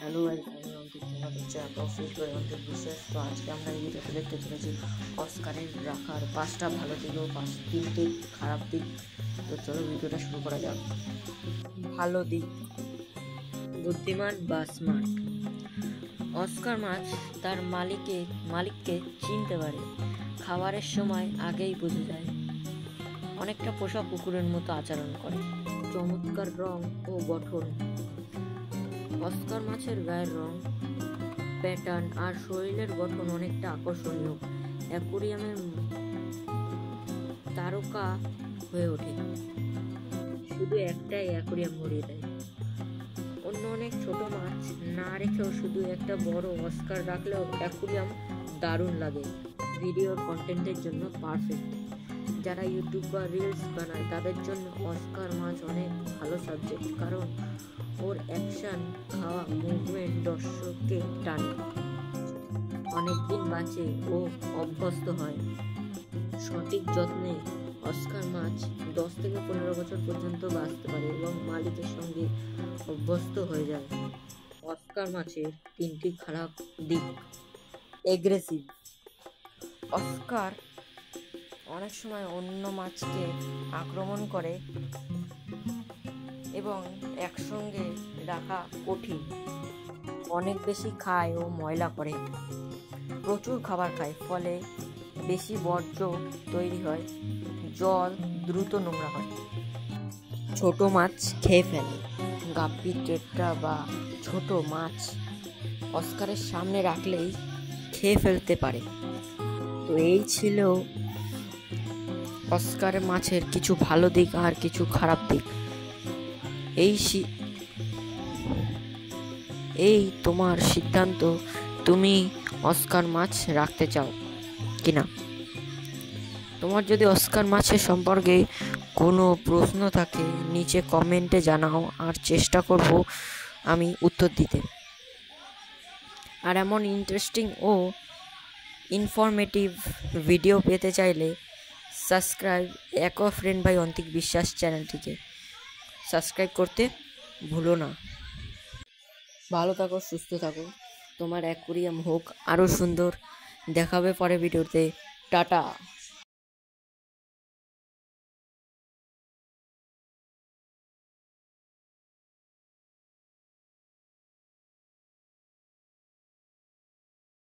Hello guys, আমি অন্তিক। তোমাদের channel office by Antik বিশ্বাস। তো আজকে আমরা এই ভিডিওতে দেখতে চলেছি অস্কারের রাখার 5টা ভালো দিক ও 3টে খারাপ দিক। তো চলো ভিডিওটা শুরু করা যাক। ভালো দিক, বুদ্ধিমান বা স্মার্ট। অস্কার মাছ তার মালিককে চিনতে পারে, খাবারের সময় আগেই বুঝে যায়, অনেকটা পোষা কুকুরের মতো আচরণ করে। চমৎকার রং ও গঠন। অস্কার মাছের গায়ের রং, প্যাটার্ন আর শরীরের গঠন অনেকটা আকর্ষণীয়, অ্যাকুরিয়ামের তারকা হয়ে ওঠে। শুধু একটাই অ্যাকুরিয়াম ভরিয়ে দেয়। অন্য অনেক ছোট মাছ না রেখেও শুধু একটা বড় অস্কার রাখলেও অ্যাকুরিয়াম দারুণ লাগে। ভিডিওর কন্টেন্টের জন্য পারফেক্ট। যারা ইউটিউব বা রিলস বানায় তাদের জন্য অস্কার মাছ অনেক ভালো সাবজেক্ট, কারণ ওর অ্যাকশন, খাওয়া, মুভমেন্ট দর্শককে টানে। অনেকদিন বাঁচে ও অভ্যস্ত হয়। সঠিক যত্নে অস্কার মাছ 10 থেকে 15 বছর পর্যন্ত বাঁচতে পারে এবং মালিকের সঙ্গে অভ্যস্ত হয়ে যায়। অস্কার মাছের 3টি খারাপ দিক। এগ্রেসিভ। অস্কার অনেক সময় অন্য মাছকে আক্রমণ করে এবং একসঙ্গে রাখা কঠিন। অনেক বেশি খায় ও ময়লা করে। প্রচুর খাবার খায়, ফলে বেশি বর্জ্য তৈরি হয়, জল দ্রুত নোংরা হয়। ছোট মাছ খেয়ে ফেলে। গাপ্পি, টেট্রা বা ছোট মাছ অস্কারের সামনে রাখলেই খেয়ে ফেলতে পারে। তো এই ছিল অস্কার মাছের কিছু ভালো দিক আর কিছু খারাপ দিক। এই তোমার সিদ্ধান্ত, তুমি অস্কার মাছ রাখতে চাও কিনা। তোমার যদি অস্কার মাছের সম্পর্কে কোনো প্রশ্ন থাকে নিচে কমেন্টে জানাও, আর চেষ্টা করব আমি উত্তর দিতে। আর এমন ইন্টারেস্টিং ও ইনফরমেটিভ ভিডিও পেতে চাইলে subscribe Aqua Friend by Antik Biswas চ্যানেলটিকে সাবস্ক্রাইব করতে ভুলো না। ভালো থাকো, সুস্থ থাকো, তোমার অ্যাকুরিয়াম হোক আরও সুন্দর। দেখাবে পরে ভিডিওতে। টাটা।